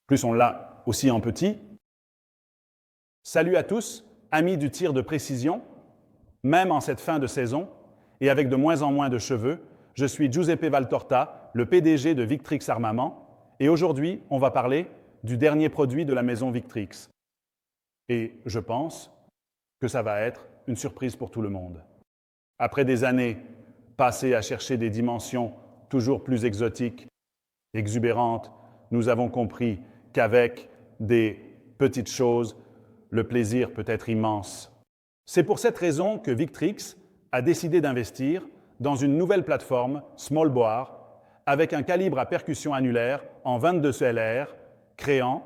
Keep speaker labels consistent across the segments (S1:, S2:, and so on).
S1: plus on l'a aussi en petit. Salut à tous, amis du tir de précision, même en cette fin de saison, et avec de moins en moins de cheveux, je suis Giuseppe Valtorta, le PDG de Victrix Armament, et aujourd'hui, on va parler du dernier produit de la maison Victrix. Et je pense que ça va être une surprise pour tout le monde. Après des années passées à chercher des dimensions toujours plus exotiques, exubérantes, nous avons compris qu'avec des petites choses, le plaisir peut être immense. C'est pour cette raison que Victrix a décidé d'investir dans une nouvelle plateforme Small Bore avec un calibre à percussion annulaire en 22 LR, créant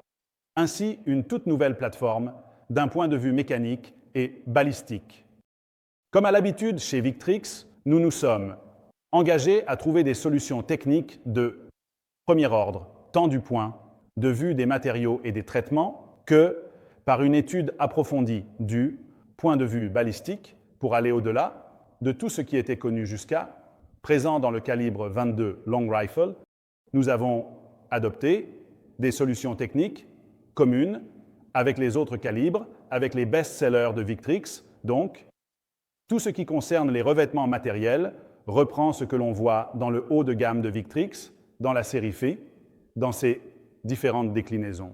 S1: ainsi une toute nouvelle plateforme d'un point de vue mécanique et balistique. Comme à l'habitude chez Victrix, nous nous sommes engagés à trouver des solutions techniques de premier ordre, tant du point de vue des matériaux et des traitements que par une étude approfondie du point de vue balistique pour aller au-delà de tout ce qui était connu jusqu'à présent dans le calibre 22 Long Rifle. Nous avons adopté des solutions techniques communes avec les autres calibres, avec les best-sellers de Victrix. Donc, tout ce qui concerne les revêtements matériels reprend ce que l'on voit dans le haut de gamme de Victrix, dans la série F, dans ses différentes déclinaisons.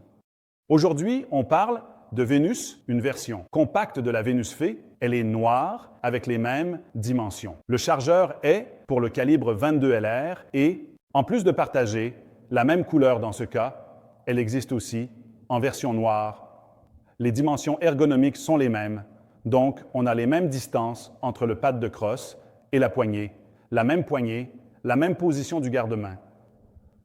S1: Aujourd'hui, on parle de Venus, une version compacte de la Venus F. Elle est noire avec les mêmes dimensions. Le chargeur est pour le calibre 22 LR et, en plus de partager la même couleur dans ce cas, elle existe aussi en version noire. Les dimensions ergonomiques sont les mêmes, donc on a les mêmes distances entre le pad de crosse et la poignée, la même position du garde-main.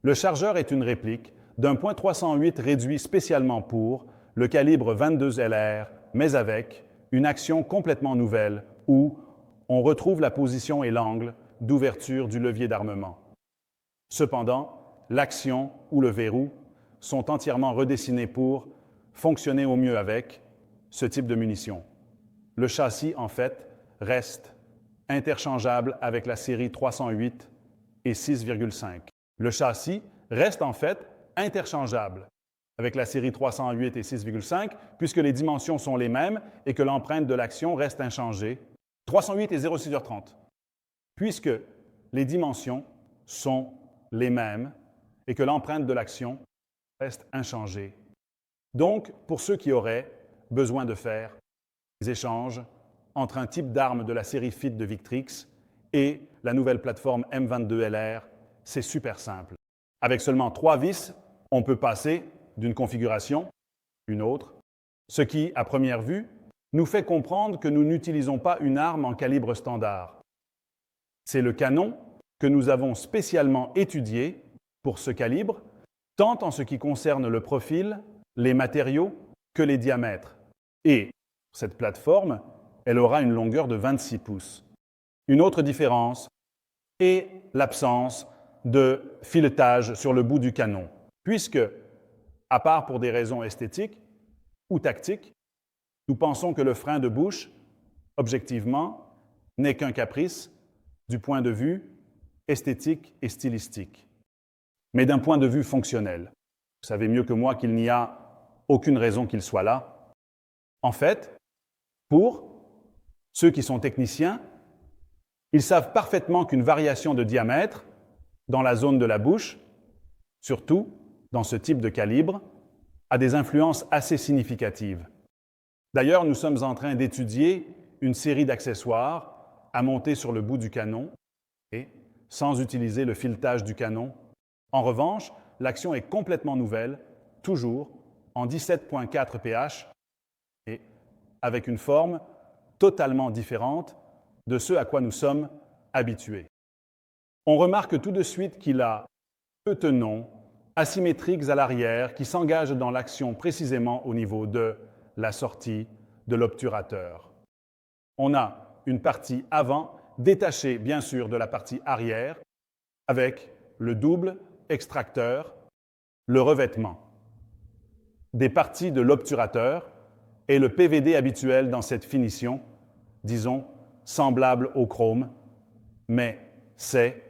S1: Le chargeur est une réplique d'un .308 réduit spécialement pour le calibre 22 LR, mais avec une action complètement nouvelle où on retrouve la position et l'angle d'ouverture du levier d'armement. Cependant, l'action ou le verrou sont entièrement redessinés pour fonctionner au mieux avec ce type de munition. Le châssis, en fait, reste interchangeable avec la série 308 et 6,5. Le châssis reste en fait interchangeable avec la série 308 et 6,5 puisque les dimensions sont les mêmes et que l'empreinte de l'action reste inchangée. 308 et 0,6h30. Puisque les dimensions sont les mêmes et que l'empreinte de l'action reste inchangée. Donc, pour ceux qui auraient besoin de faire des échanges entre un type d'arme de la série FIT de Victrix et la nouvelle plateforme M22LR, c'est super simple. Avec seulement 3 vis, on peut passer d'une configuration à une autre, ce qui, à première vue, nous fait comprendre que nous n'utilisons pas une arme en calibre standard. C'est le canon que nous avons spécialement étudié pour ce calibre, tant en ce qui concerne le profil, les matériaux que les diamètres. Et cette plateforme, elle aura une longueur de 26 pouces. Une autre différence est l'absence de filetage sur le bout du canon, puisque, à part pour des raisons esthétiques ou tactiques, nous pensons que le frein de bouche, objectivement, n'est qu'un caprice du point de vue esthétique et stylistique, mais d'un point de vue fonctionnel. Vous savez mieux que moi qu'il n'y a aucune raison qu'il soit là. En fait, pour ceux qui sont techniciens, ils savent parfaitement qu'une variation de diamètre dans la zone de la bouche, surtout dans ce type de calibre, a des influences assez significatives. D'ailleurs, nous sommes en train d'étudier une série d'accessoires à monter sur le bout du canon et sans utiliser le filetage du canon. En revanche, l'action est complètement nouvelle, toujours en 17.4 pH et avec une forme totalement différente de ce à quoi nous sommes habitués. On remarque tout de suite qu'il a deux tenons asymétriques à l'arrière qui s'engagent dans l'action précisément au niveau de la sortie de l'obturateur. On a une partie avant détachée bien sûr de la partie arrière avec le double extracteur, le revêtement des parties de l'obturateur et le PVD habituel dans cette finition, disons, semblable au chrome, mais c'est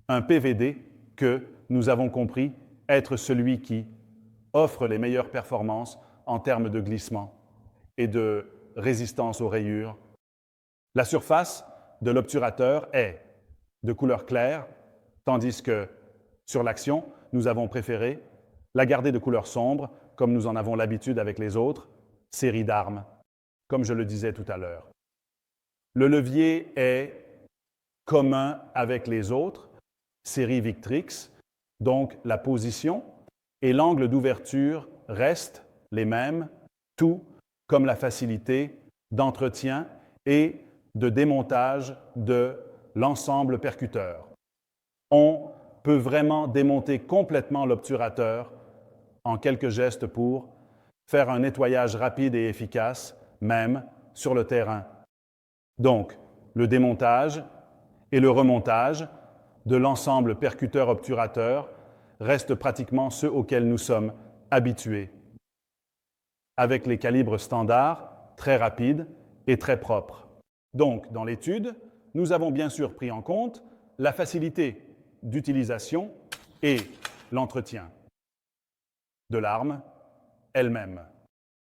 S1: un PVD que nous avons compris être celui qui offre les meilleures performances en termes de glissement et de résistance aux rayures. La surface de l'obturateur est de couleur claire, tandis que sur l'action, nous avons préféré la garder de couleur sombre, comme nous en avons l'habitude avec les autres séries d'armes, comme je le disais tout à l'heure. Le levier est commun avec les autres séries Victrix, donc la position et l'angle d'ouverture restent les mêmes, tout comme la facilité d'entretien et de démontage de l'ensemble percuteur. On peut vraiment démonter complètement l'obturateur en quelques gestes pour faire un nettoyage rapide et efficace, même sur le terrain. Donc, le démontage et le remontage de l'ensemble percuteur-obturateur restent pratiquement ceux auxquels nous sommes habitués, avec les calibres standards, très rapides et très propres. Donc, dans l'étude, nous avons bien sûr pris en compte la facilité d'utilisation et l'entretien de l'arme elle-même.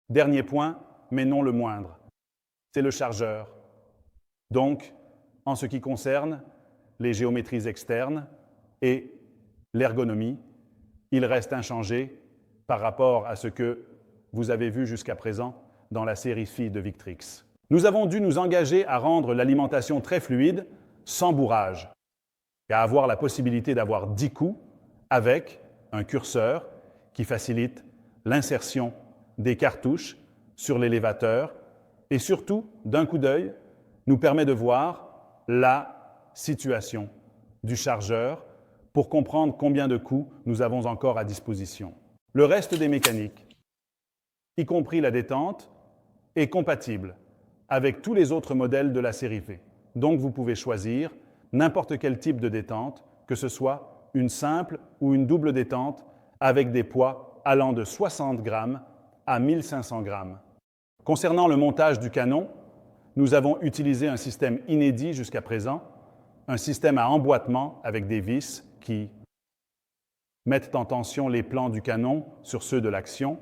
S1: Dernier point, mais non le moindre, c'est le chargeur. Donc, en ce qui concerne les géométries externes et l'ergonomie, il reste inchangé par rapport à ce que vous avez vu jusqu'à présent dans la série FI de Victrix. Nous avons dû nous engager à rendre l'alimentation très fluide, sans bourrage, et à avoir la possibilité d'avoir 10 coups avec un curseur qui facilite l'insertion des cartouches sur l'élévateur et surtout, d'un coup d'œil, nous permet de voir la situation du chargeur pour comprendre combien de coups nous avons encore à disposition. Le reste des mécaniques, y compris la détente, est compatible avec tous les autres modèles de la série V. Donc vous pouvez choisir n'importe quel type de détente, que ce soit une simple ou une double détente avec des poids allant de 60 grammes à 1500 grammes. Concernant le montage du canon, nous avons utilisé un système inédit jusqu'à présent, un système à emboîtement avec des vis qui mettent en tension les plans du canon sur ceux de l'action,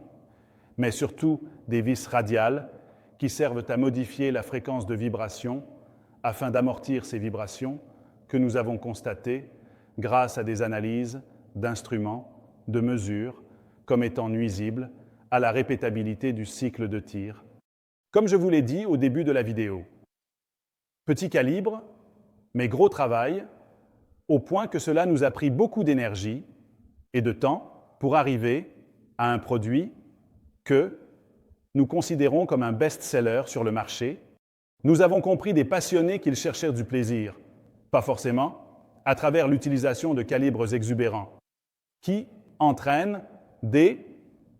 S1: mais surtout des vis radiales qui servent à modifier la fréquence de vibration afin d'amortir ces vibrations que nous avons constatées grâce à des analyses d'instruments, de mesures, comme étant nuisibles à la répétabilité du cycle de tir. Comme je vous l'ai dit au début de la vidéo, petit calibre, mais gros travail, au point que cela nous a pris beaucoup d'énergie et de temps pour arriver à un produit que nous considérons comme un best-seller sur le marché. Nous avons compris des passionnés qu'ils cherchaient du plaisir, pas forcément, à travers l'utilisation de calibres exubérants, qui entraînent des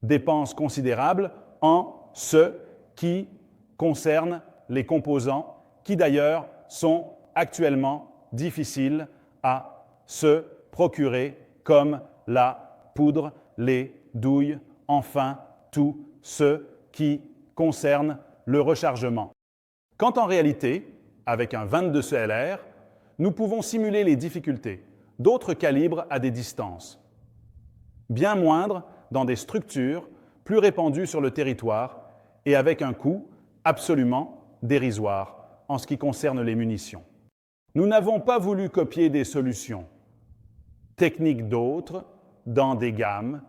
S1: dépenses considérables en ce qui concerne les composants qui d'ailleurs sont actuellement difficiles à se procurer comme la poudre, les douilles, enfin tout ce qui concerne le rechargement. Quand en réalité, avec un 22 CLR, nous pouvons simuler les difficultés d'autres calibres à des distances bien moindres dans des structures plus répandues sur le territoire et avec un coût absolument dérisoire en ce qui concerne les munitions. Nous n'avons pas voulu copier des solutions techniques d'autres dans des gammes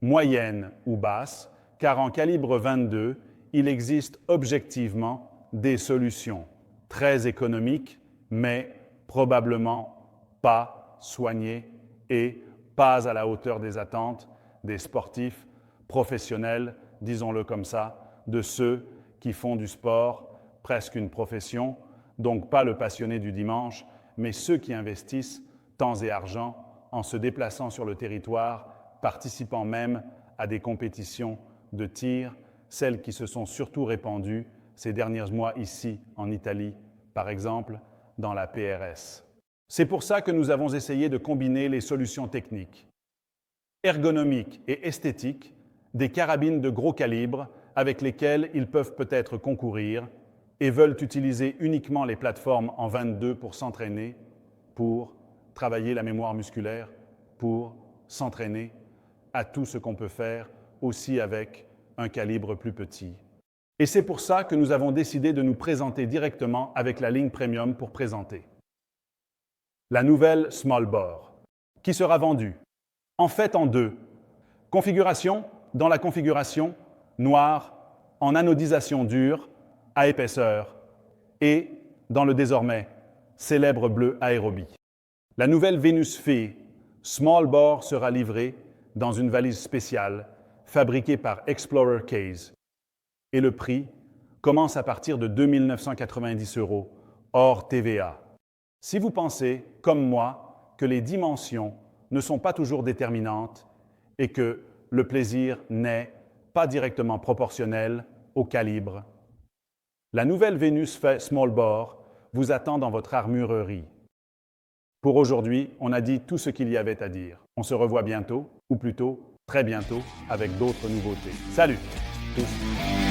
S1: moyennes ou basses, car en calibre 22, il existe objectivement des solutions très économiques, mais probablement pas soignées et pas à la hauteur des attentes des sportifs professionnels, disons-le comme ça, de ceux qui font du sport presque une profession, donc pas le passionné du dimanche, mais ceux qui investissent temps et argent en se déplaçant sur le territoire, participant même à des compétitions de tir, celles qui se sont surtout répandues ces derniers mois ici en Italie, par exemple dans la PRS. C'est pour ça que nous avons essayé de combiner les solutions techniques, ergonomiques et esthétiques des carabines de gros calibre avec lesquelles ils peuvent peut-être concourir et veulent utiliser uniquement les plateformes en 22 pour s'entraîner, pour travailler la mémoire musculaire, pour s'entraîner à tout ce qu'on peut faire aussi avec un calibre plus petit. Et c'est pour ça que nous avons décidé de nous présenter directement avec la ligne Premium pour présenter la nouvelle Small Bore, qui sera vendue en fait en deux. Configuration, dans la configuration noire, en anodisation dure, à épaisseur, et dans le désormais célèbre bleu aérobie. La nouvelle Venus Fee Small Bore sera livrée dans une valise spéciale fabriquée par Explorer Case. Et le prix commence à partir de 2 990 € hors TVA. Si vous pensez, comme moi, que les dimensions ne sont pas toujours déterminantes et que le plaisir n'est pas directement proportionnel au calibre, la nouvelle Venus Small Bore vous attend dans votre armurerie. Pour aujourd'hui, on a dit tout ce qu'il y avait à dire. On se revoit bientôt, ou plutôt très bientôt, avec d'autres nouveautés. Salut tous!